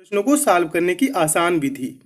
प्रश्नों को सॉल्व करने की आसान विधि।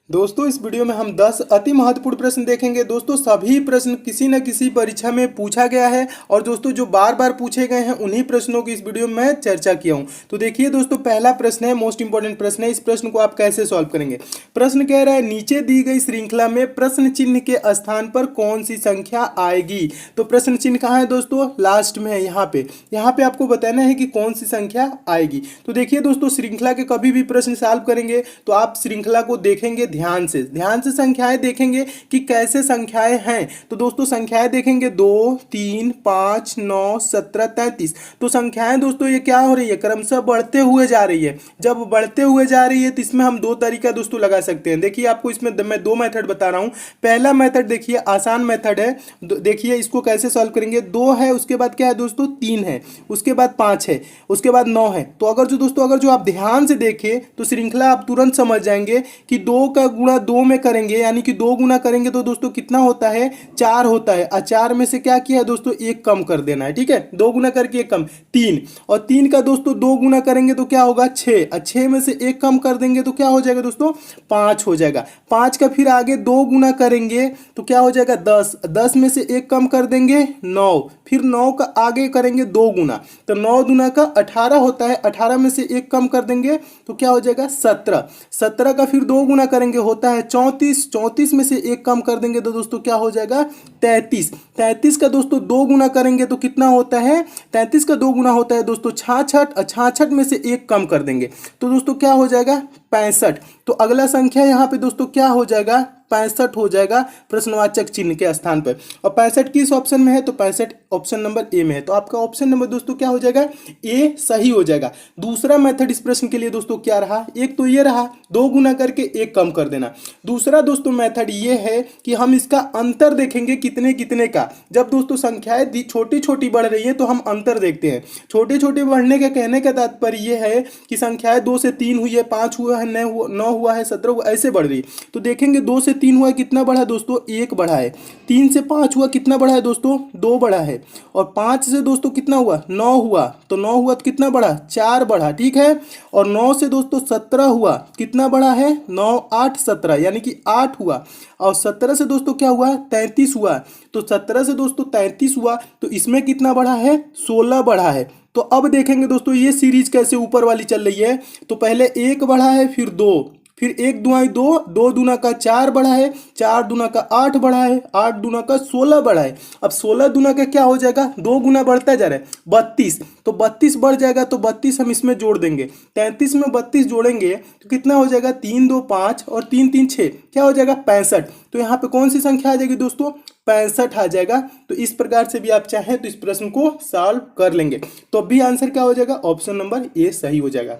दोस्तों इस वीडियो में हम 10 अति महत्वपूर्ण प्रश्न देखेंगे। दोस्तों सभी प्रश्न किसी न किसी परीक्षा में पूछा गया है और दोस्तों जो बार बार पूछे गए हैं उन्हीं प्रश्नों की इस वीडियो में मैं चर्चा किया हूं। तो देखिए दोस्तों, पहला प्रश्न है, मोस्ट इंपॉर्टेंट प्रश्न है। इस प्रश्न को आप कैसे सॉल्व करेंगे? प्रश्न कह रहा है नीचे दी गई श्रृंखला में प्रश्न चिन्ह के स्थान पर कौन सी संख्या आएगी? तो प्रश्न चिन्ह कहाँ है दोस्तों? लास्ट में है, यहाँ पे आपको बताना है कि कौन सी संख्या आएगी। तो देखिए दोस्तों, श्रृंखला के कभी भी प्रश्न सॉल्व करेंगे तो आप श्रृंखला को देखेंगे ध्यान से संख्याएं देखेंगे कि कैसे संख्याएं हैं। तो दोस्तों संख्याएं देखेंगे 2, 3, 5, 9, 17, 33। तो संख्याएं दोस्तों ये क्या हो रही है? क्रमशः बढ़ते हुए जा रही है। जब बढ़ते हुए जा रही है तो इसमें हम दो तरीका दोस्तों लगा सकते हैं। देखिए आपको इसमें मैं दो मेथड बता रहा हूं। पहला मेथड देखिए आसान मेथड है। देखिए इसको कैसे सॉल्व करेंगे। 2 है, उसके बाद क्या है दोस्तों? 3 है, उसके बाद 5 है, उसके बाद 9 है। तो अगर जो आप ध्यान से देखें तो श्रृंखला आप तुरंत समझ जाएंगे कि 2 का गुणा 2 में करेंगे, यानी कि 2 गुना करेंगे तो दोस्तों कितना होता है? 4 होता है। और 4 में से क्या किया है दोस्तों? 1 कम कर देना है। ठीक है, 2 गुना करके 1 कम 3, और 3 का दोस्तों 2 गुना करेंगे तो क्या होगा? 6, और 6 में से 1 कम कर देंगे तो क्या हो जाएगा दोस्तों? 5 हो जाएगा। 5 का फिर आगे 2 गुना करेंगे तो क्या हो जाएगा? 10, 10 में से 1 कम कर देंगे 9, फिर 9 का आगे करेंगे 2 गुना, तो 9 गुना का 18 होता है। 18 में से 1 कम कर देंगे तो क्या हो जाएगा? 17, 17 का फिर 2 गुना करेंगे होता है 34, 34 में से 1 कम कर देंगे तो दोस्तों क्या हो जाएगा? 33, 33 का दोस्तों 2 गुना करेंगे तो कितना होता है? 33 का 2 गुना होता है दोस्तों 66, और 66 में से 1 कम कर देंगे तो दोस्तों क्या हो जाएगा? 65। तो अगला संख्या यहाँ पे दोस्तों क्या हो जाएगा? 65 हो जाएगा प्रश्नवाचक चिन्ह के स्थान पर। और 65 किस ऑप्शन में है? तो 65 ऑप्शन नंबर ए में है। तो आपका ऑप्शन नंबर दोस्तों क्या हो जाएगा? ए सही हो जाएगा। दूसरा मेथड इस प्रश्न के लिए दोस्तों क्या रहा? एक तो ये रहा 2 गुना करके 1 कम कर देना। दूसरा दोस्तों मेथड ये है कि हम इसका अंतर देखेंगे कितने कितने का। जब दोस्तों संख्याएं छोटी छोटी बढ़ रही है तो हम अंतर देखते हैं। छोटे छोटे बढ़ने का कहने का तात्पर्य यह है कि संख्याएं 2 से 3 हुई है, 5 हुआ है, 9 हुआ है, 17 हुआ, ऐसे बढ़ रही है। तो देखेंगे 2 से 3 हुआ है, कितना बढ़ा दोस्तों? 1 बढ़ा है। 3 से 5 हुआ, कितना बढ़ा है दोस्तों? 2 बढ़ा है। और 5 से दोस्तों कितना हुआ? 9 हुआ, तो 9 हुआ तो कितना बढ़ा? 4 बढ़ा। ठीक है, और 9 से दोस्तों 17 हुआ, कितना बढ़ा है? 9, 8, 17, यानी कि 8 हुआ। और 17 से दोस्तों क्या हुआ? 33 हुआ। तो 17 से दोस्तों 33 हुआ, तो इसमें कितना बढ़ा है? 16 बढ़ा है। तो अब देखेंगे दोस्तों ये सीरीज कैसे ऊपर वाली चल रही है। तो पहले 1 बढ़ा है, फिर 2, फिर 1 दुआई 2, 2 दूना का 4 बढ़ा है, 4 दूना का 8 बढ़ा है, 8 दूना का 16 बढ़ा है। अब 16 दूना का क्या हो जाएगा? 2 गुना बढ़ता जा रहा है 32, तो 32 बढ़ जाएगा। तो 32 हम इसमें जोड़ देंगे। 33 में 32 जोड़ेंगे तो कितना हो जाएगा? 3, 2, 5 और 3, 3, 6, क्या हो जाएगा? 65। तो यहाँ पे कौन सी संख्या आ जाएगी दोस्तों? 65 आ जाएगा। तो इस प्रकार से भी आप चाहें तो इस प्रश्न को सॉल्व कर लेंगे। तो अब भी आंसर क्या हो जाएगा? ऑप्शन नंबर ए सही हो जाएगा।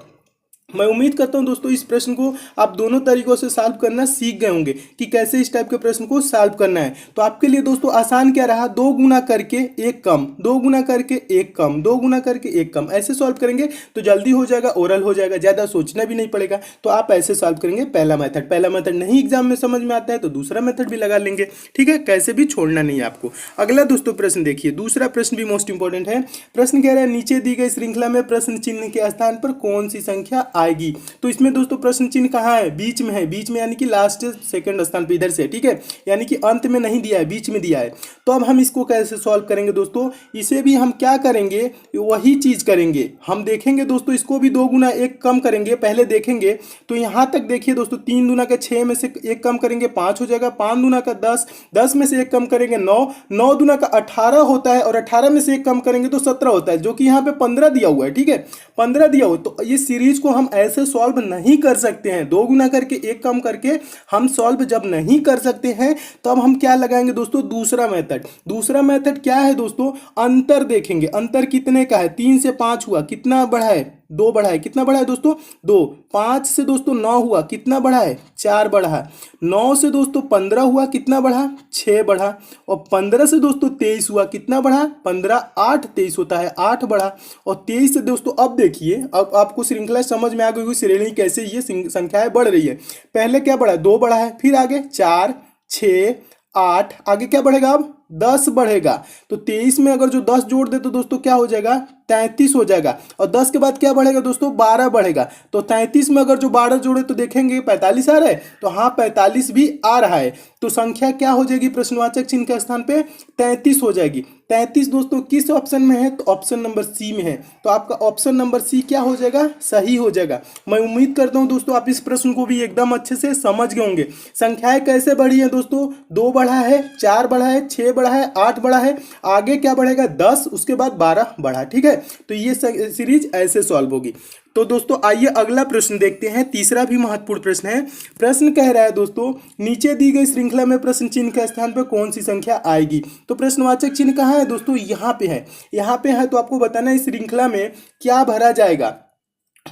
मैं उम्मीद करता हूं दोस्तों इस प्रश्न को आप दोनों तरीकों से सॉल्व करना सीख गए होंगे कि कैसे इस टाइप के प्रश्न को सॉल्व करना है। तो आपके लिए दोस्तों आसान क्या रहा? 2 गुना करके 1 कम, 2 गुना करके 1 कम, 2 गुना करके 1 कम, ऐसे सॉल्व करेंगे तो जल्दी हो जाएगा, ओरल हो जाएगा, ज़्यादा सोचना भी नहीं पड़ेगा। तो आप ऐसे सॉल्व करेंगे पहला मेथड नहीं एग्जाम में समझ में आता है तो दूसरा मेथड भी लगा लेंगे। ठीक है, कैसे भी छोड़ना नहीं है आपको। अगला दोस्तों प्रश्न देखिए, दूसरा प्रश्न भी मोस्ट इंपॉर्टेंट है। प्रश्न कह रहा है नीचे दी गई श्रृंखला में प्रश्न चिन्ह के स्थान पर कौन सी संख्या आएगी? तो इसमें दोस्तों प्रश्न चिन्ह कहाँ है? बीच में है। बीच में यानी कि लास्ट सेकंड स्थान पे इधर से। ठीक है, यानी कि अंत में नहीं दिया है, बीच में दिया है। तो अब हम इसको कैसे सॉल्व करेंगे दोस्तों? इसे भी हम क्या करेंगे? वही चीज करेंगे। हम देखेंगे दोस्तों इसको भी 2 गुना 1 कम करेंगे। पहले देखेंगे तो यहां तक देखिए दोस्तों 3 दूना का 6 में से 1 कम करेंगे 5 हो जाएगा। 5 दूना का 10, 10 में से 1 कम करेंगे 9, 9 दूना का 18 होता है, और 18 में से 1 कम करेंगे तो 17 होता है, जो कि यहाँ पे 15 दिया हुआ है। ठीक है, 15 दिया हुआ। तो ये सीरीज को हम ऐसे सॉल्व नहीं कर सकते हैं। 2 गुना करके 1 कम करके हम सॉल्व जब नहीं कर सकते हैं तो अब हम क्या लगाएंगे दोस्तों? दूसरा मेथड। दूसरा मेथड क्या है दोस्तों? अंतर देखेंगे। अंतर कितने का है? 3 से 5 हुआ, कितना बढ़ा है? 2 बढ़ा है। कितना बढ़ा है दोस्तों? 2। 5 से दोस्तों 9 हुआ, कितना बढ़ा है? 4 बढ़ा है। 9 से दोस्तों 15 हुआ, कितना बढ़ा? 6 बढ़ा। और 15 से दोस्तों 23 हुआ, कितना बढ़ा? 15, 8, 23 होता है, 8 बढ़ा। और 23 से दोस्तों अब देखिए, अब आपको श्रृंखला समझ में आ गई, श्रेणी कैसे ये संख्याएं बढ़ रही है। पहले क्या बढ़ा? 2 बढ़ा है, फिर आगे 4, 6, 8, आगे क्या बढ़ेगा? अब 10 बढ़ेगा। तो 23 में अगर जो 10 जोड़ दे तो दोस्तों क्या हो जाएगा, 33 हो जाएगा। और 10 के बाद क्या बढ़ेगा दोस्तों, 12 बढ़ेगा। तो 33 में अगर जो 12 जोड़े तो देखेंगे 45 आ रहा है, तो हाँ 45 भी आ रहा है। तो संख्या क्या हो जाएगी प्रश्नवाचक चिन्ह के स्थान पे, 33 हो जाएगी। 33 दोस्तों किस ऑप्शन में है, तो ऑप्शन नंबर सी में है। तो आपका ऑप्शन नंबर सी क्या हो जाएगा, सही हो जाएगा। मैं उम्मीद करता हूं दोस्तों आप इस प्रश्न को भी एकदम अच्छे से समझ गए होंगे। संख्याएं कैसे बढ़ी है दोस्तों, 2 बढ़ा है, 4 बढ़ा है, 6 बढ़ा है, 8 बढ़ा है, आगे क्या बढ़ेगा 10, उसके बाद 12 बढ़ा। ठीक है, तो ये सीरीज ऐसे सॉल्व होगी। तो दोस्तों आइए अगला प्रश्न देखते हैं, तीसरा भी महत्वपूर्ण प्रश्न है। प्रश्न कह रहा है दोस्तों, नीचे दी गई श्रृंखला में प्रश्न चिन्ह के स्थान पर कौन सी संख्या आएगी। तो प्रश्नवाचक चिन्ह कहाँ है दोस्तों, यहाँ पे है। यहाँ पे है तो आपको बताना है इस श्रृंखला में क्या भरा जाएगा।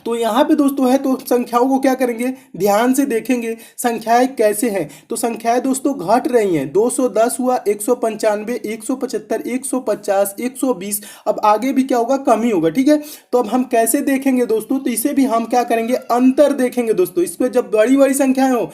तो यहाँ पे दोस्तों है, तो संख्याओं को क्या करेंगे, ध्यान से देखेंगे संख्याएं कैसे हैं। तो संख्याएं दोस्तों घट रही हैं, 210 हुआ, 195, 175, 150, 120। अब आगे भी क्या होगा, कम ही होगा। ठीक है, तो अब हम कैसे देखेंगे दोस्तों, तो इसे भी हम क्या करेंगे, अंतर देखेंगे दोस्तों। इस पर जब बड़ी बड़ी संख्याएं हो,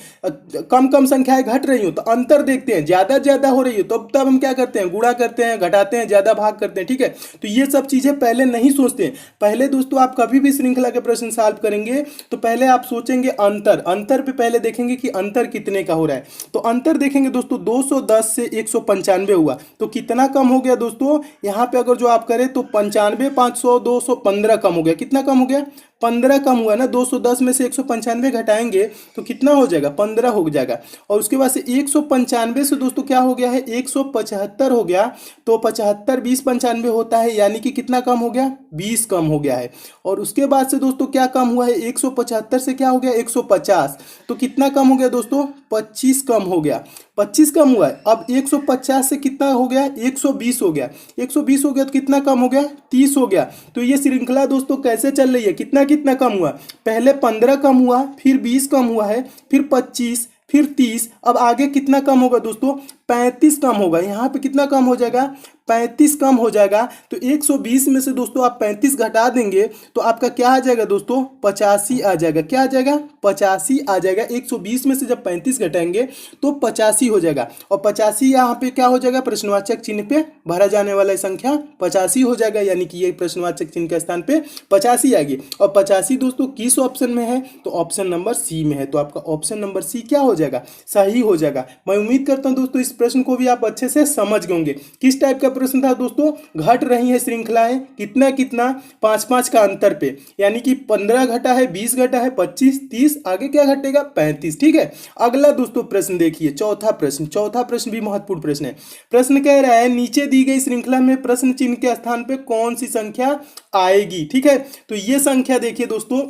कम कम संख्याएं घट रही हो, तो अंतर देखते हैं। ज्यादा ज्यादा हो रही हो तो तब हम क्या करते हैं, गुणा करते हैं, घटाते हैं, ज्यादा भाग करते हैं। ठीक है, तो ये सब चीजें पहले नहीं सोचते हैं। पहले दोस्तों आप कभी भी श्रृंखला के प्रश्न सॉल्व करेंगे तो पहले आप सोचेंगे अंतर पे पहले देखेंगे कि अंतर कितने का हो रहा है। तो अंतर देखेंगे दोस्तों, 210 से 195 हुआ, तो कितना कम हो गया दोस्तों, यहां पे अगर जो आप करें तो 95, 500, 215 कम हो गया। कितना कम हो गया, 15 कम हुआ ना। 210 में से 195 घटाएंगे तो कितना हो जाएगा, 15 हो जाएगा। और उसके बाद से 195 से दोस्तों क्या हो गया है, 175 हो गया। तो 75 20 95 होता है, यानी कि कितना कम हो गया, 20 कम हो गया है। और उसके बाद से दोस्तों क्या कम हुआ है, 175 से क्या हो गया, 150। तो कितना कम हो गया दोस्तों, 25 कम हो गया, 25 कम हुआ है। अब 150 से कितना हो गया, 120 हो गया, 120 हो गया तो कितना कम हो गया, 30 हो गया। तो ये श्रृंखला दोस्तों कैसे चल रही है, कितना कितना कम हुआ, पहले 15 कम हुआ, फिर 20 कम हुआ है, फिर 25, फिर 30। अब आगे कितना कम होगा दोस्तों, 35 कम होगा। यहाँ पे कितना कम हो जाएगा, 35 कम हो जाएगा। तो 120 में से दोस्तों आप 35 घटा देंगे तो आपका क्या आ जाएगा दोस्तों, 85 आ जाएगा। क्या आ जाएगा, 85 आ जाएगा। 120 में से जब 35 घटाएंगे तो 85 हो जाएगा। और 85 यहाँ पे क्या हो जाएगा, प्रश्नवाचक चिन्ह पे भरा जाने वाला संख्या 85 हो जाएगा, यानी कि ये प्रश्नवाचक चिन्ह के स्थान पे 85 आएगी। और 85 दोस्तों किस ऑप्शन में है, तो ऑप्शन नंबर सी में है। तो आपका ऑप्शन नंबर सी क्या हो जाएगा, सही हो जाएगा। मैं उम्मीद करता हूँ दोस्तों इस प्रश्न को भी आप अच्छे से समझ गए होंगे। किस टाइप का प्रश्न था दोस्तों, घट रही है श्रृंखलाएं, कितना कितना, 5-5 का अंतर पे, यानी कि 15 घटा है, 20 घटा है, 25, 30, आगे क्या घटेगा, 35। ठीक है, अगला दोस्तों प्रश्न देखिए, चौथा प्रश्न भी महत्वपूर्ण प्रश्न है। प्रश्न कह रहा है, नीचे दी गई श्रृंखला में प्रश्न चिन्ह के स्थान पे कौन सी संख्या आएगी। ठीक है, तो ये संख्या देखिए दोस्तों,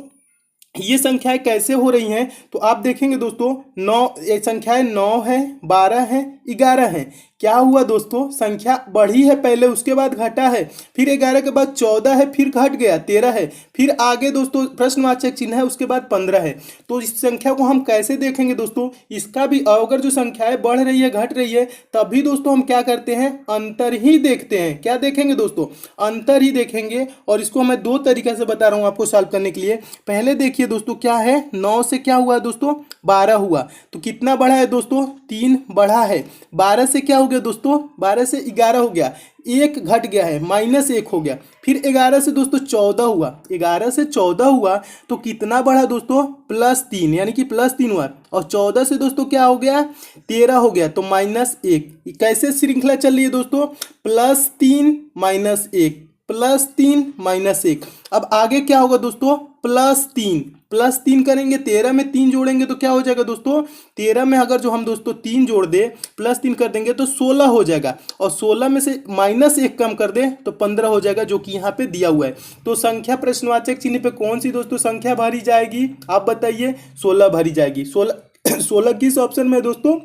ये संख्याएं कैसे हो रही हैं, तो आप देखेंगे दोस्तों 9, ये संख्याएं 9 है, 12 है, 11 है। क्या हुआ दोस्तों, संख्या बढ़ी है पहले, उसके बाद घटा है, फिर 11 के बाद 14 है, फिर घट गया 13 है, फिर आगे दोस्तों प्रश्नवाचक चिन्ह है, उसके बाद 15 है। तो इस संख्या को हम कैसे देखेंगे दोस्तों, इसका भी अगर जो संख्याएं बढ़ रही है, घट रही है, तभी दोस्तों हम क्या करते हैं, अंतर ही देखते हैं। क्या देखेंगे दोस्तों, अंतर ही देखेंगे। और इसको मैं दो तरीके से बता रहा हूं आपको सॉल्व करने के लिए। पहले देखिए दोस्तों क्या है, 9 से क्या हुआ दोस्तों, 12 हुआ, तो कितना बढ़ा है दोस्तों, 3 बढ़ा है। 12 से क्या हो गया दोस्तों, 12 से 11 हो गया, 1 घट गया है, -1 हो गया। फिर 11 से दोस्तों 14 हुआ, 11 से 14 हुआ तो कितना बढ़ा दोस्तों, +3, यानी कि +3 हुआ। और 14 से दोस्तों क्या हो गया, 13 हो गया, तो -1। कैसे श्रृंखला चल रही है दोस्तों, +3 -1, +3 -1। अब आगे क्या होगा दोस्तों, +3 करेंगे, 13 में 3 जोड़ेंगे तो क्या हो जाएगा दोस्तों, 13 में अगर जो हम दोस्तों 3 जोड़ दे, +3 कर देंगे तो 16 हो जाएगा। और 16 में से -1 कम कर दे तो 15 हो जाएगा, जो कि यहाँ पे दिया हुआ है। तो संख्या प्रश्नवाचक चिन्ह पे कौन सी दोस्तों संख्या भरी जाएगी, आप बताइए, 16 भरी जाएगी। 16 किस ऑप्शन में है दोस्तों,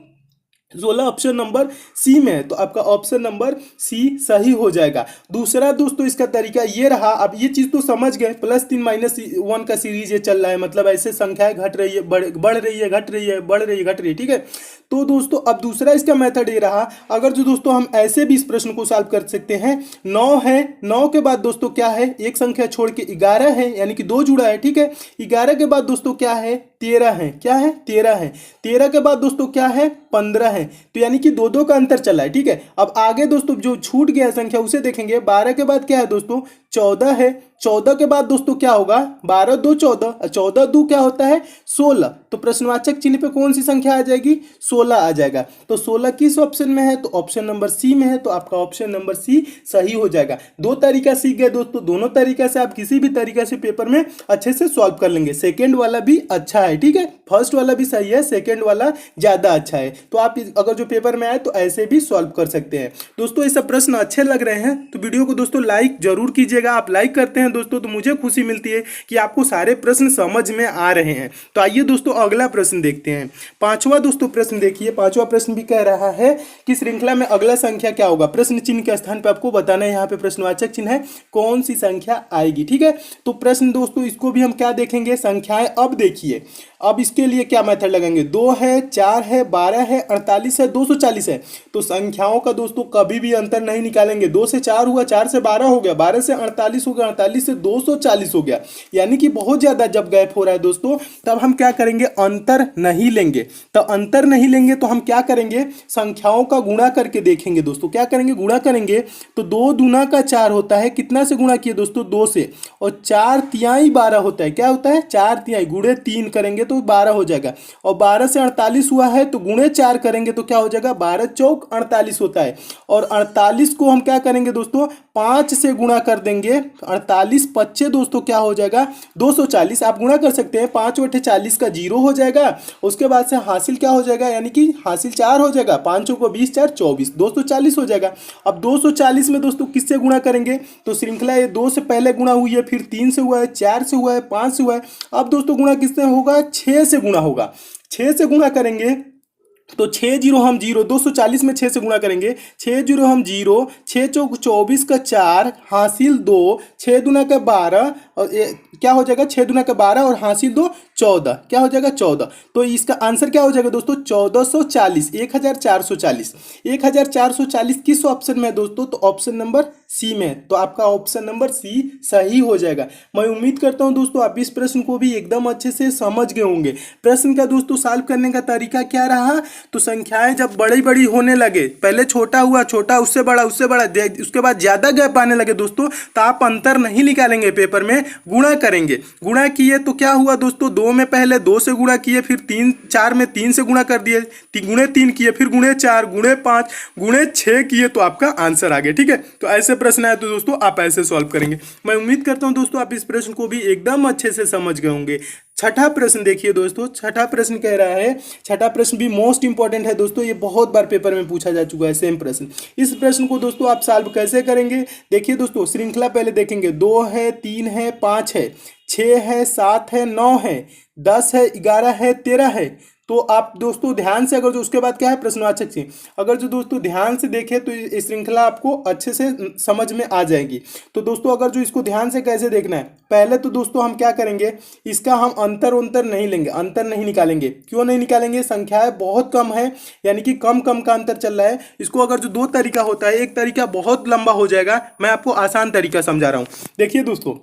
16 ऑप्शन नंबर सी में है। तो आपका ऑप्शन नंबर सी सही हो जाएगा। दूसरा दोस्तों इसका तरीका ये रहा, अब ये चीज तो समझ गए, +3 -1 का सीरीज ये चल रहा है, मतलब ऐसे संख्याएं घट रही है, बढ़ रही है, घट रही है, बढ़ रही है, घट रही है। ठीक है, तो दोस्तों अब दूसरा इसका मेथड ये रहा, अगर जो दोस्तों हम ऐसे भी इस प्रश्न को सॉल्व कर सकते हैं। 9 है, 9 के बाद दोस्तों क्या है, एक संख्या छोड़ के 11 है, यानी कि 2 जुड़ा है। ठीक है, 11 के बाद दोस्तों क्या है, 13 है। क्या है, 13 है। 13 के बाद दोस्तों क्या है, 15 है, तो यानी कि दो दो का अंतर चला है। ठीक है, अब आगे दोस्तों जो छूट गया संख्या उसे देखेंगे। 12 के बाद क्या है दोस्तों, 14 है। 14 के बाद दोस्तों क्या होगा, 12 दो 14, 14 दो क्या होता है 16, तो प्रश्नवाचक चिन्ह पे कौन सी संख्या आ जाएगी, 16 आ जाएगा। तो 16 किस ऑप्शन में है, तो ऑप्शन नंबर सी में है, तो आपका ऑप्शन नंबर सी सही हो जाएगा। दो तरीका सीख गए दोस्तों, दोनों तरीका से आप किसी भी तरीका से पेपर में अच्छे से सॉल्व कर लेंगे। सेकेंड वाला भी अच्छा है, ठीक है, फर्स्ट वाला भी सही है, सेकेंड वाला ज्यादा अच्छा है। तो आप अगर जो पेपर में आए तो ऐसे भी सॉल्व कर सकते हैं। दोस्तों ये सब प्रश्न अच्छे लग रहे हैं तो वीडियो को दोस्तों लाइक जरूर कीजिएगा। आप लाइक करते हैं दोस्तों तो मुझे खुशी मिलती है कि आपको सारे प्रश्न समझ में आ रहे हैं। तो आइए दोस्तों अगला प्रश्न देखते हैं। पांचवा दोस्तों प्रश्न देखिए, पांचवा प्रश्न भी कह रहा है कि श्रृंखला में अगला संख्या क्या होगा। प्रश्न चिन्ह के स्थान पर आपको बताना है, यहाँ पे प्रश्नवाचक चिन्ह है, कौन सी संख्या आएगी। ठीक है, तो प्रश्न दोस्तों इसको भी हम क्या देखेंगे, संख्याएं। अब देखिए, अब इसके लिए क्या मेथड लगाएंगे, 2 है, 4 है, 12 है, 48 है, 240 है। तो संख्याओं का दोस्तों कभी भी अंतर नहीं निकालेंगे। 2 से 4 हुआ, 4 से 12 हो गया, 12 से 48 हो गया, 48 से 240 हो गया, यानी कि बहुत ज्यादा जब गैप हो रहा है दोस्तों, तब हम क्या करेंगे, अंतर नहीं लेंगे। तो अंतर नहीं लेंगे तो हम क्या करेंगे, संख्याओं का गुणा करके देखेंगे दोस्तों। क्या करेंगे, गुणा करेंगे। तो 2 दूना का 4 होता है, कितना से गुणा किए दोस्तों, 2 से, और 4 तिहाई 12 होता है। क्या होता है, 4 तिहाई, गुणे 3 करेंगे तो 12 हो जाएगा। और 12 से 48 हुआ है तो गुणे 4 करेंगे तो क्या हो जाएगा, 12 चौक 48 होता है। और 48 को हम क्या करेंगे दोस्तों, 5 से गुणा कर देंगे। 48 पच्चे दोस्तों क्या हो जाएगा, 240। आप गुणा कर सकते हैं, 5 बटे 40 का 0 हो जाएगा। उसके बाद से हासिल क्या हो जाएगा, यानी कि हासिल 4 हो जाएगा। 5 को 20, 4 24, 240 हो जाएगा। अब 240 में दोस्तों किससे गुणा करेंगे, तो श्रृंखला ये 2 से पहले गुणा हुई है, फिर 3 से हुआ है, 4 से हुआ है, 5 से हुआ है। अब दोस्तों गुणा किससे होगा, 6 से गुणा होगा। 6 से गुणा करेंगे तो 6 जीरो हम जीरो, 240 में 6 से गुणा करेंगे, 6 जीरो हम जीरो, 6 चौक 24 का 4, हासिल 2, 6 दूना का 12, और क्या हो जाएगा, 6 दूना का 12 और हासिल 2 14, क्या हो जाएगा 14। तो इसका आंसर क्या हो जाएगा दोस्तों, 1440, 1440। 1440 किस ऑप्शन में है दोस्तों, तो ऑप्शन नंबर सी में। तो आपका ऑप्शन नंबर सी सही हो जाएगा। मैं उम्मीद करता हूं दोस्तों आप इस प्रश्न को भी एकदम अच्छे से समझ गए होंगे। प्रश्न का दोस्तों सॉल्व करने का तरीका क्या रहा, तो संख्याएं जब बड़ी बड़ी होने लगे, पहले छोटा हुआ, छोटा उससे बड़ा, उससे बड़ा, उसके बाद ज्यादा गैप आने लगे दोस्तों, तो आप अंतर नहीं निकालेंगे पेपर में, गुणा करेंगे। गुणा किए तो क्या हुआ दोस्तों, 2 में पहले 2 से गुणा किए, फिर 3, 4 में 3 से गुणा कर दिए, गुणे 3 किए, फिर गुणे 4, गुणे 5, गुणे 6 किए, तो आपका आंसर आ गया। ठीक है, तो ऐसे प्रश्न आए तो दोस्तों आप ऐसे सॉल्व करेंगे। मैं उम्मीद करता हूं दोस्तों आप इस प्रश्न को भी एकदम अच्छे से समझ गए होंगे। छठा प्रश्न देखिए दोस्तों, छठा प्रश्न कह रहा है, छठा प्रश्न भी मोस्ट इंपॉर्टेंट है दोस्तों, ये बहुत बार पेपर में पूछा जा चुका है सेम प्रश्न। इस प्रश्न को दोस्तों आप सॉल्व कैसे करेंगे, देखिए दोस्तों श्रृंखला पहले देखेंगे, 2 है, 3 है, 5 है, 6 है, 7 है, 9 है, 10 है, 11 है, 13 है। तो आप दोस्तों ध्यान से, अगर जो उसके बाद क्या है प्रश्नवाचक चिन्ह, अगर जो दोस्तों ध्यान से देखें तो ये श्रृंखला आपको अच्छे से समझ में आ जाएगी। तो दोस्तों अगर जो इसको ध्यान से कैसे देखना है, पहले तो दोस्तों हम क्या करेंगे, इसका हम अंतर नहीं लेंगे, अंतर नहीं निकालेंगे। क्यों नहीं निकालेंगे, संख्याएं बहुत कम है, यानी कि कम कम का अंतर चल रहा है। इसको अगर जो 2 तरीका होता है, एक तरीका बहुत लंबा हो जाएगा, मैं आपको आसान तरीका समझा रहा हूँ। देखिए दोस्तों,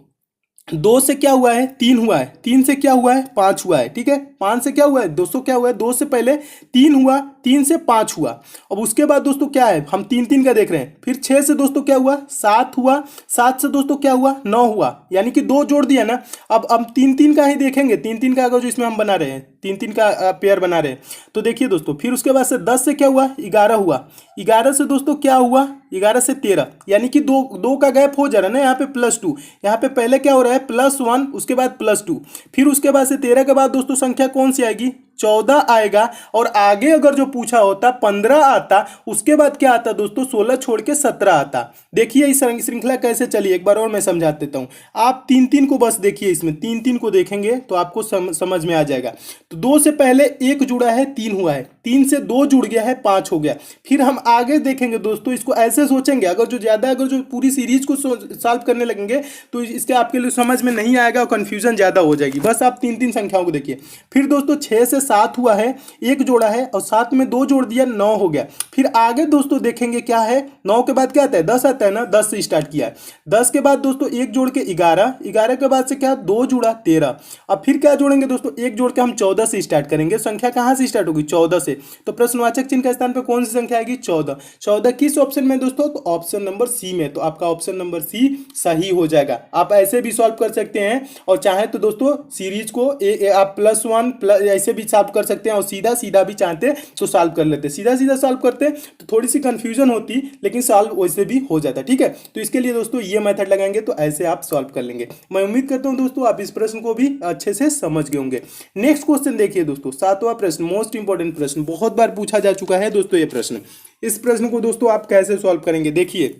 2 से क्या हुआ है, 3 हुआ है, 3 से क्या हुआ है, 5 हुआ है। ठीक है, 5 से क्या हुआ है दोस्तों, क्या हुआ है, 2 से पहले 3 हुआ, 3 से 5 हुआ। अब उसके बाद दोस्तों क्या है, हम 3 3 का देख रहे हैं। फिर 6 से दोस्तों क्या हुआ, 7 हुआ, 7 से दोस्तों क्या हुआ, 9 हुआ, यानी कि 2 जोड़ दिया ना। अब 3 3 का ही देखेंगे, 3 3 का अगर जो इसमें हम बना रहे हैं, 3 3 का पेयर बना रहे हैं, तो देखिए दोस्तों फिर उसके बाद से 10 से क्या हुआ, 11 हुआ, 11 से दोस्तों क्या हुआ, 11 से 13, यानी कि दो का गैप हो जा रहा है ना, यहाँ पे +2, यहाँ पे पहले क्या हो रहा है +1, उसके बाद +2, फिर उसके बाद से 13 के बाद दोस्तों संख्या कौन सी आएगी, 14 आएगा। और आगे अगर जो पूछा होता 15 आता, उसके बाद क्या आता दोस्तों, 16 छोड़ के 17 आता। देखिए इस श्रृंखला कैसे चली, एक बार और मैं समझा देता हूं। आप 3 3 को बस देखिए, इसमें 3 3 को देखेंगे तो आपको समझ में आ जाएगा। तो 2 से पहले 1 जुड़ा है, 3 हुआ है, 3 से 2 जुड़ गया है, 5 हो गया। फिर हम आगे देखेंगे दोस्तों, इसको ऐसे सोचेंगे, अगर जो पूरी सीरीज को सॉल्व करने लगेंगे तो इसके आपके लिए समझ में नहीं आएगा और कंफ्यूजन ज्यादा हो जाएगी। बस आप 3 3 संख्याओं को देखिए। फिर दोस्तों 6 से 7 हुआ है, एक जोड़ा है और 7 में 2 जोड़ दिया 9 हो गया। फिर आगे दोस्तों देखेंगे क्या है, 9 के बाद क्या आता है 10 आता है ना, 10 से स्टार्ट किया है। 10 के बाद दोस्तों एक जोड़ के 11, 11 के बाद से क्या 2 जुड़ा 13। अब फिर क्या जोड़ेंगे दोस्तों, एक जोड़ के हम 14 से स्टार्ट करेंगे। संख्या कहाँ से स्टार्ट होगी, 14 से। तो प्रश्नवाचक चिन्ह के स्थान पर कौन सी संख्या आएगी, 14। 14 किस ऑप्शन में दोस्तों, तो ऑप्शन नंबर सी में। तो आपका ऑप्शन नंबर सी सही हो जाएगा। आप ऐसे भी सॉल्व कर सकते हैं और चाहे तो दोस्तों सीरीज को आप +1 प्लस ऐसे भी सॉल्व कर सकते हैं और सीधा सीधा भी चाहते तो सॉल्व कर लेते। सीधा सीधा सॉल्व करते तो थोड़ी सी कंफ्यूजन होती, लेकिन सॉल्व वैसे भी हो जाता। ठीक है, तो इसके लिए दोस्तों ये मेथड लगाएंगे तो ऐसे आप सॉल्व कर लेंगे। मैं उम्मीद करता हूं दोस्तों आप इस प्रश्न को भी अच्छे से समझ गए होंगे। नेक्स्ट क्वेश्चन देखिए दोस्तों, 7वां प्रश्न, मोस्ट इंपॉर्टेंट प्रश्न, बहुत बार पूछा जा चुका है दोस्तों ये प्रश्न। इस प्रश्न को दोस्तों आप कैसे सॉल्व करेंगे, देखिए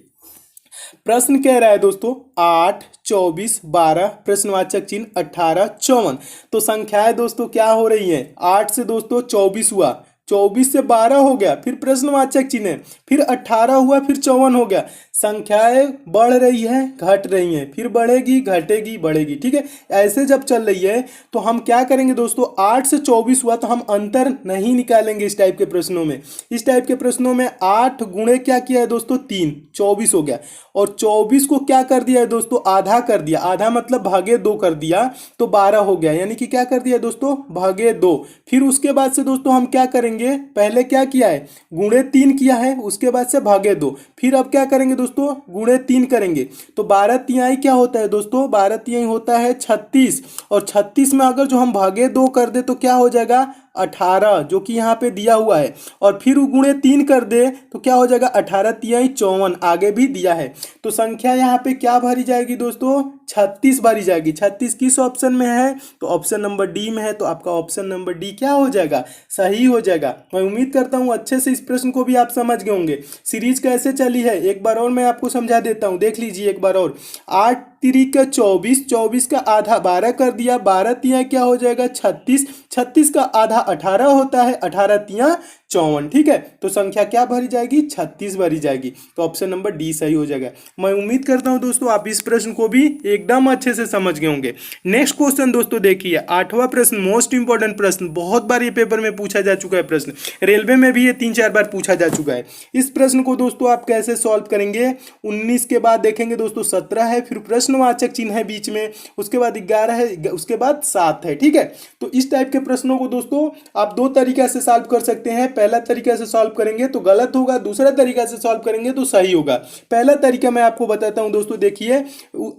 प्रश्न कह रहा है दोस्तों 8, 24, 12, प्रश्नवाचक चिन्ह 18, 54। तो संख्याएं दोस्तों क्या हो रही हैं, 8 से दोस्तों 24 हुआ, 24 से 12 हो गया, फिर प्रश्नवाचक चिन्ह है, फिर 18 हुआ, फिर 54 हो गया। संख्याएं बढ़ रही है घट रही हैं, फिर बढ़ेगी घटेगी बढ़ेगी। ठीक है, ऐसे जब चल रही है तो हम क्या करेंगे दोस्तों, 8 से 24 हुआ तो हम अंतर नहीं निकालेंगे इस टाइप के प्रश्नों में। इस टाइप के प्रश्नों में 8 गुणे क्या किया है दोस्तों 3, 24 हो गया। और 24 को क्या कर दिया है दोस्तों, आधा कर दिया, आधा मतलब भागे 2 कर दिया तो 12 हो गया। यानी कि क्या कर दिया दोस्तों, भागे 2। फिर उसके बाद से दोस्तों हम क्या करेंगे, पहले क्या किया है गुणे 3 किया है, उसके बाद से भागे 2। फिर अब क्या करेंगे दोस्तों, गुणे 3 करेंगे तो 12 तिहाई क्या होता है दोस्तों, 12 तिहाई होता है 36। और 36 में अगर जो हम भागे 2 कर दे तो क्या हो जाएगा 18, जो कि यहाँ पे दिया हुआ है। और फिर गुणे 3 कर दे तो क्या हो जाएगा 18 तिहाई 54, आगे भी दिया है। तो संख्या यहाँ पे क्या भरी जाएगी दोस्तों, 36 भरी जाएगी। 36 किस ऑप्शन में है, तो ऑप्शन नंबर डी में है। तो आपका ऑप्शन नंबर डी क्या हो जाएगा, सही हो जाएगा। मैं उम्मीद करता हूँ अच्छे से इस प्रश्न को भी आप समझ गए होंगे। सीरीज कैसे चली है एक बार और मैं आपको समझा देता हूँ, देख लीजिए एक बार और। 8 तिरिक 24, 24 का आधा 12 कर दिया, 12 तिया क्या हो जाएगा 36, 36 का आधा 18 होता है, 18 तिया 54। ठीक है, तो संख्या क्या भरी जाएगी, 36 भरी जाएगी। तो ऑप्शन नंबर डी सही हो जाएगा। मैं उम्मीद करता हूं दोस्तों आप इस प्रश्न को भी एकदम अच्छे से समझ गए होंगे। नेक्स्ट क्वेश्चन दोस्तों देखिए, 8वां प्रश्न, मोस्ट इंपॉर्टेंट प्रश्न, बहुत बार ये पेपर में पूछा जा चुका है प्रश्न, रेलवे में भी ये 3-4 बार पूछा जा चुका है। इस प्रश्न को दोस्तों आप कैसे सॉल्व करेंगे, 19 के बाद देखेंगे दोस्तों 17 है, फिर प्रश्नवाचक चिन्ह है बीच में, उसके बाद 11 है, उसके बाद 7 है। ठीक है, तो इस टाइप के प्रश्नों को दोस्तों आप दो तरीके से सॉल्व कर सकते हैं। पहला तरीका से सॉल्व करेंगे तो गलत होगा, दूसरा तरीका से सॉल्व करेंगे तो सही होगा। पहला तरीका मैं आपको बताता हूं दोस्तों, देखिए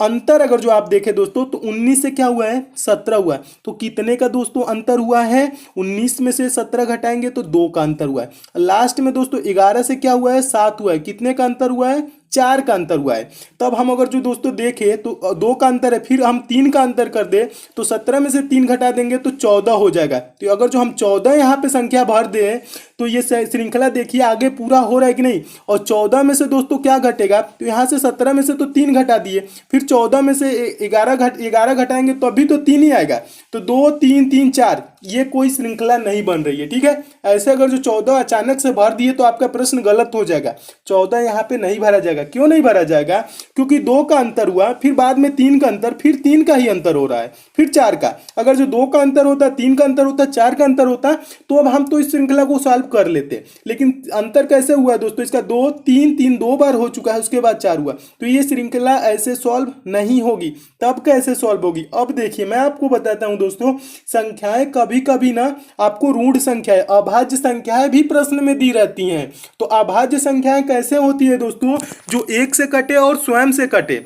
अंतर अगर जो आप देखें दोस्तों तो 19 से क्या हुआ है 17 हुआ है, तो कितने का दोस्तों अंतर हुआ है, 19 में से 17 घटाएंगे तो 2 का अंतर हुआ है। लास्ट में दोस्तों 11 से क्या हुआ है 7 हुआ है, कितने का अंतर हुआ है 4 का अंतर हुआ है। तब हम अगर जो दोस्तों देखें तो 2 का अंतर है, फिर हम 3 का अंतर कर दे तो 17 में से 3 घटा देंगे तो 14 हो जाएगा। तो अगर जो हम 14 यहाँ पे संख्या भर दे तो ये श्रृंखला देखिए आगे पूरा हो रहा है कि नहीं। और 14 में से दोस्तों क्या घटेगा, तो यहाँ से 17 में से तो 3 घटा दिए, फिर 14 में से 11 घटाएंगे तो अभी तो 3 ही आएगा। तो 2 3 3 4 ये कोई श्रृंखला नहीं बन रही है। ठीक है, ऐसे अगर जो 14 अचानक से भर दिए तो आपका प्रश्न गलत हो जाएगा। 14 यहाँ पे नहीं भरा जाएगा। क्यों नहीं भरा जाएगा, क्योंकि 2 का अंतर हुआ, फिर बाद में 3 का अंतर, फिर 3 का ही अंतर हो रहा है, फिर 4 का। अगर जो 2 का अंतर होता, 3 का अंतर होता, 4 का अंतर होता तो अब हम तो इस श्रृंखला को सॉल्व कर लेते। लेकिन अंतर कैसे हुआ है दोस्तों, इसका 2 3 3 2 बार हो चुका है, उसके बाद 4 हुआ, तो ये श्रृंखला ऐसे सॉल्व नहीं होगी। तब कैसे सॉल्व होगी, अब देखिए मैं आपको बताता हूं दोस्तों, संख्याएं कभी कभी ना आपको ऋण संख्याएं, अभाज्य संख्याएं भी प्रश्न में दी रहती हैं। तो अभाज्य संख्याएं कैसे होती है दोस्तों, जो 1 से कटे और स्वयं से कटे,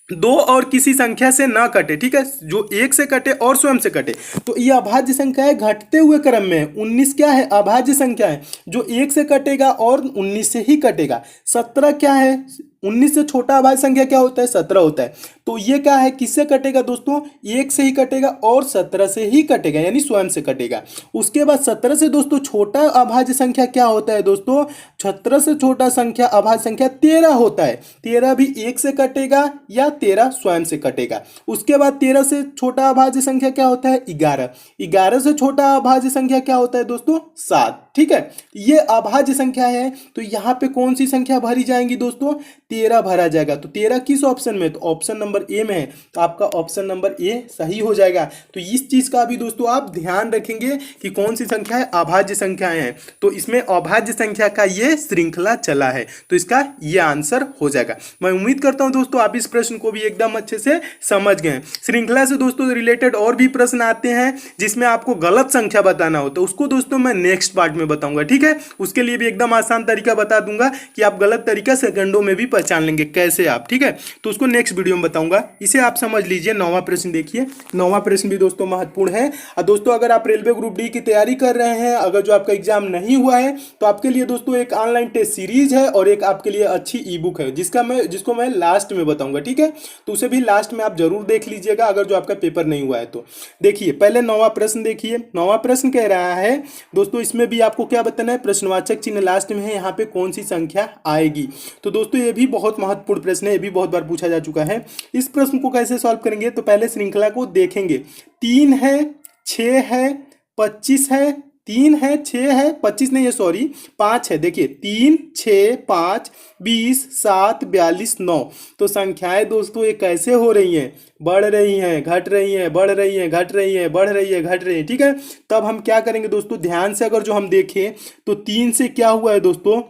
2 और किसी संख्या से ना कटे। ठीक है, जो 1 से कटे और स्वयं से कटे, तो ये अभाज्य संख्याएं घटते हुए क्रम में है। 19 क्या है, अभाज्य संख्या है जो 1 से कटेगा और 19 से ही कटेगा। 17 क्या है, 19 से छोटा अभाज्य संख्या क्या होता है 17 होता है। तो ये क्या है, किससे कटेगा दोस्तों, 1 से ही कटेगा और 17 से ही कटेगा, यानी स्वयं से कटेगा। उसके बाद 17 से दोस्तों छोटा अभाज्य संख्या क्या होता है दोस्तों, 17 से छोटा संख्या अभाज्य संख्या 13 होता है। 13 भी 1 से कटेगा या 13 स्वयं से कटेगा। उसके बाद 13 से छोटा अभाज्य संख्या क्या होता है 11। 11 से छोटा अभाज्य संख्या क्या होता है दोस्तों 7। ठीक है, ये अभाज्य संख्या है। तो यहाँ पे कौन सी संख्या भरी जाएंगी दोस्तों? 13 भरा जाएगा। तो 13 किस ऑप्शन में? तो ऑप्शन नंबर ए में है। तो आपका ऑप्शन नंबर ए सही हो जाएगा। तो इस चीज का भी दोस्तों आप ध्यान रखेंगे कि कौन सी संख्या है, अभाज्य संख्याएं हैं। तो इसमें अभाज्य संख्या का ये श्रृंखला चला है, तो इसका ये आंसर हो जाएगा। मैं उम्मीद करता हूं दोस्तों आप इस प्रश्न को भी एकदम अच्छे से समझ गए। श्रृंखला से दोस्तों रिलेटेड और भी प्रश्न आते हैं जिसमें आपको गलत संख्या बताना हो, तो उसको दोस्तों मैं नेक्स्ट पार्ट में बताऊंगा। ठीक है, उसके लिए भी एकदम आसान तरीका बता दूंगा कि आप गलत तरीका सेकंडों में भी पहचान लेंगे कैसे आप। ठीक है, तो उसको नेक्स्ट वीडियो में बताऊंगा। इसे आप समझ लीजिए। 9वां प्रश्न देखिए। 9वां प्रश्न भी दोस्तों महत्वपूर्ण है। और दोस्तों अगर आप रेलवे ग्रुप डी की तैयारी कर रहे हैं, अगर जो आपका एग्जाम नहीं हुआ है, तो आपके लिए दोस्तों एक ऑनलाइन टेस्ट सीरीज है और एक आपके लिए अच्छी ई बुक है जिसको मैं लास्ट में बताऊंगा। ठीक है, तो उसे भी लास्ट में आप जरूर देख लीजिएगा अगर जो आपका पेपर नहीं हुआ है तो। देखिए पहले 9वां प्रश्न देखिए। 9वां प्रश्न कह रहा है दोस्तों, इसमें भी आपको क्या बताना है? प्रश्नवाचक चिन्ह लास्ट में है, यहाँ पे कौन सी संख्या आएगी। तो दोस्तों ये भी बहुत महत्वपूर्ण प्रश्न है, ये भी बहुत बार पूछा जा चुका है। इस प्रश्न को कैसे सॉल्व करेंगे? तो पहले श्रृंखला को देखेंगे। 3 है, 6 है, 25 है, 3 है, 6 है, 25 नहीं है, सॉरी 5 है। देखिए 3, 6, 5, 20, 7, 42, 9। तो संख्याएं दोस्तों ये कैसे हो रही हैं? बढ़ रही हैं, घट रही हैं, बढ़ रही हैं, घट रही हैं, बढ़ रही है, घट रही है। ठीक है, तब हम क्या करेंगे दोस्तों? ध्यान से अगर जो हम देखें तो 3 से क्या हुआ है दोस्तों?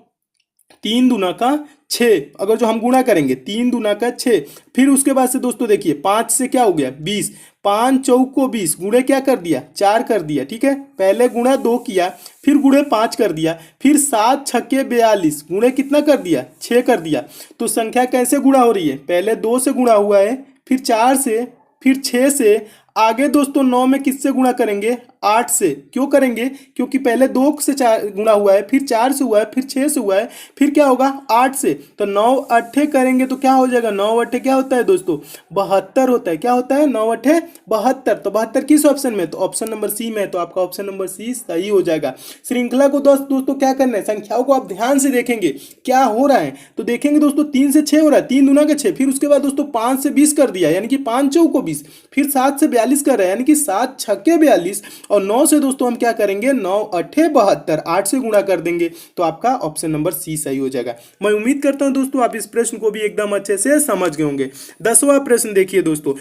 3 दूना का 6। अगर जो हम गुणा करेंगे 3 दूना का 6, फिर उसके बाद से दोस्तों देखिए 5 से क्या हो गया? 20। 5 चौक को 20, गुणे क्या कर दिया? 4 कर दिया। ठीक है, पहले गुणा 2 किया, फिर गुणे 5 कर दिया, फिर 7 छक्के 42, गुणे कितना कर दिया? 6 कर दिया। तो संख्या कैसे गुणा हो रही है? पहले 2 से गुणा हुआ है, फिर 4 से, फिर 6 से, आगे दोस्तों 9 में किससे गुणा करेंगे? 8 से। क्यों करेंगे? क्योंकि पहले 2 से 4 गुणा हुआ है, फिर 4 से हुआ है, फिर 6 से हुआ है, फिर क्या होगा? 8 से। तो 9 अट्ठे करेंगे तो क्या हो जाएगा? 9 अट्ठे क्या होता है दोस्तों? 72 होता है। क्या होता है? 9 अट्ठे 72। तो 72 किस ऑप्शन में? तो ऑप्शन नंबर सी में। तो आपका ऑप्शन नंबर सी सही हो जाएगा। श्रृंखला को दोस्तों क्या करना है? संख्याओं को आप ध्यान से देखेंगे क्या हो रहा है। तो देखेंगे दोस्तों 3 से 6 हो रहा है, 3 दूना के 6, फिर उसके बाद दोस्तों 5 से 20 कर दिया, यानी कि 5 चौक को 20, फिर 7 से 42 कर रहा है, यानी कि 7 छक्के 42, और 9 से दोस्तों हम क्या करेंगे? 9 अट्ठे 72, 8 से गुणा कर देंगे। तो आपका ऑप्शन नंबर सी सही हो जाएगा। मैं उम्मीद करता हूं दोस्तों आप इस प्रश्न को भी एकदम अच्छे से समझ गए होंगे। 10वां प्रश्न देखिए दोस्तों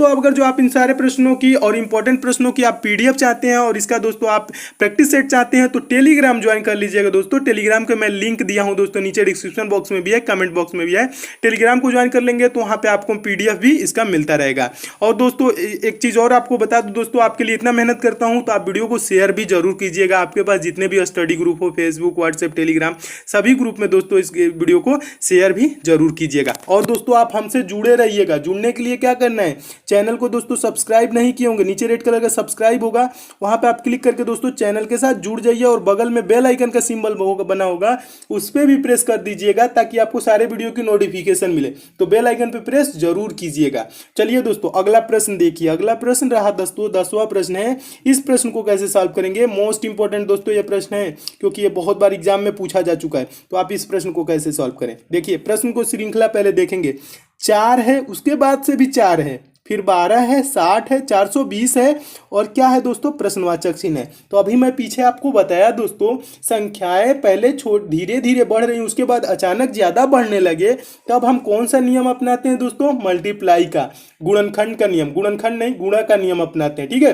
अगर जो आप इन सारे प्रश्नों की और इंपॉर्टेंट प्रश्नों की आप पीडीएफ चाहते हैं और इसका दोस्तों आप प्रैक्टिस सेट चाहते हैं तो टेलीग्राम ज्वाइन कर लीजिएगा दोस्तों। टेलीग्राम का मैं लिंक दिया हूं दोस्तों, नीचे डिस्क्रिप्शन बॉक्स में भी है, कमेंट बॉक्स में भी है। टेलीग्राम को ज्वाइन कर लेंगे तो वहां पे आपको पीडीएफ भी इसका मिलता रहेगा। और दोस्तों एक चीज और आपको बता दूं दोस्तों, आपके लिए इतना मेहनत करता हूं तो आप वीडियो को शेयर भी जरूर कीजिएगा। आपके पास जितने भी स्टडी ग्रुप हो, फेसबुक, व्हाट्सएप, टेलीग्राम, सभी ग्रुप में दोस्तों इस वीडियो को शेयर भी जरूर कीजिएगा। और दोस्तों आप हमसे जुड़े रहिएगा। जुड़ने के लिए क्या करना है? चैनल को दोस्तों सब्सक्राइब नहीं किए होंगे, नीचे रेड कलर का सब्सक्राइब होगा, वहां पे आप क्लिक करके दोस्तों चैनल के साथ जुड़ जाइए और बगल में बेल आइकन का सिंबल बना होगा, उस पर भी प्रेस कर दीजिएगा ताकि आपको सारे वीडियो की नोटिफिकेशन मिले। तो बेल आइकन पे प्रेस जरूर कीजिएगा। चलिए दोस्तों अगला प्रश्न देखिए। अगला प्रश्न रहा दोस्तों 10वां प्रश्न है। इस प्रश्न को कैसे सॉल्व करेंगे? मोस्ट इंपॉर्टेंट दोस्तों ये प्रश्न है क्योंकि ये बहुत बार एग्जाम में पूछा जा चुका है। तो आप इस प्रश्न को कैसे सॉल्व करें? देखिए प्रश्न को श्रृंखला पहले देखेंगे। 4 है, उसके बाद से भी 4 है, फिर 12 है, 60 है, 420 है, और क्या है दोस्तों? प्रश्नवाचक चिन्ह है। तो अभी मैं पीछे आपको बताया दोस्तों, संख्याएं पहले धीरे धीरे बढ़ रही, उसके बाद अचानक ज्यादा बढ़ने लगे, तब हम कौन सा नियम अपनाते हैं दोस्तों? मल्टीप्लाई का, गुणनखंड का नियम, गुणनखंड नहीं गुणा का नियम अपनाते हैं। ठीक है,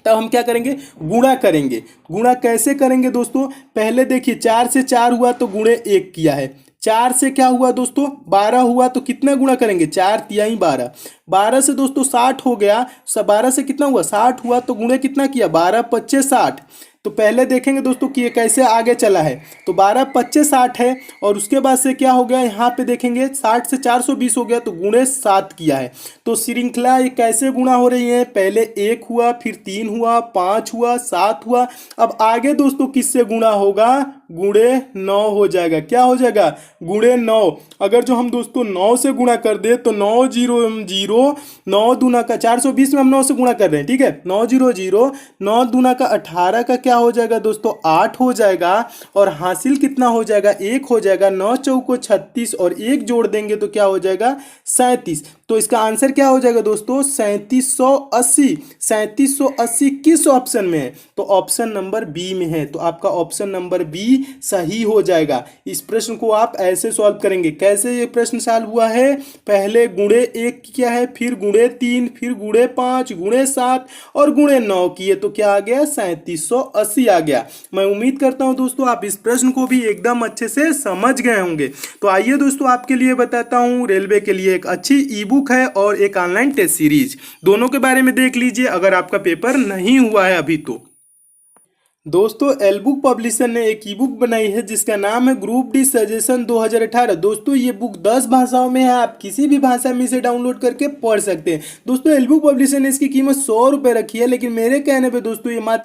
तब हम क्या करेंगे? गुणा करेंगे। गुणा कैसे करेंगे दोस्तों? पहले देखिए 4 से 4 हुआ तो गुणे 1 किया है। 4 से क्या हुआ दोस्तों? 12 हुआ तो कितना गुणा करेंगे? 4 तिहाई 12। 12 से दोस्तों 60 हो गया, 12 से कितना हुआ? 60 हुआ तो गुणे कितना किया? 12 पच्चे 60। तो पहले देखेंगे दोस्तों कि ये कैसे आगे चला है। तो 12 पच्चे 60 है, और उसके बाद से क्या हो गया? यहाँ पे देखेंगे 60 से 420 हो गया तो गुणे 7 किया है। तो श्रृंखला ये कैसे गुणा हो रही है? पहले 1 हुआ, फिर 3 हुआ, 5 हुआ, 7 हुआ। अब आगे दोस्तों किससे गुणा होगा? गुणे 9 हो जाएगा। क्या हो जाएगा? गुणे 9। अगर जो हम दोस्तों 9 से गुणा कर दे तो 9 0 0, 9 दूना का 420 में हम 9 से गुणा कर रहे हैं। ठीक है, 9 0 0, 9 दूना का 18 का क्या हो जाएगा दोस्तों? 8 हो जाएगा, और हासिल कितना हो जाएगा? 1 हो जाएगा। 9 चौको 36 और 1 जोड़ देंगे तो क्या हो जाएगा? 37। तो इसका आंसर क्या हो जाएगा दोस्तों? 3780। 3780 किस ऑप्शन में है? तो ऑप्शन नंबर बी में है। तो आपका ऑप्शन नंबर बी सही हो जाएगा। इस प्रश्न को आप ऐसे सॉल्व करेंगे। कैसे ये प्रश्न सॉल्व हुआ है? पहले गुणे 1 किया है, फिर गुणे 3, फिर गुणे 5, गुणे 7 और गुणे 9 किए, तो क्या आ गया? 3780 आ गया। मैं उम्मीद करता हूं दोस्तों आप इस प्रश्न को भी एकदम अच्छे से समझ गए होंगे। तो आइए दोस्तों आपके लिए बताता हूं, रेलवे के लिए एक अच्छी ई बुक है और एक ऑनलाइन टेस्ट सीरीज, दोनों के बारे में देख लीजिए अगर आपका पेपर नहीं हुआ है अभी तो। दोस्तों एल बुक पब्लिशर ने एक ई बुक बनाई है जिसका नाम है ग्रुप डी सजेशन 2018। दोस्तों ये बुक 10 भाषाओं में है, आप किसी भी भाषा में इसे डाउनलोड करके पढ़ सकते हैं। दोस्तों एल बुक पब्लिशर ने इसकी कीमत 100 रुपये रखी है, लेकिन मेरे कहने पे दोस्तों ये मात्र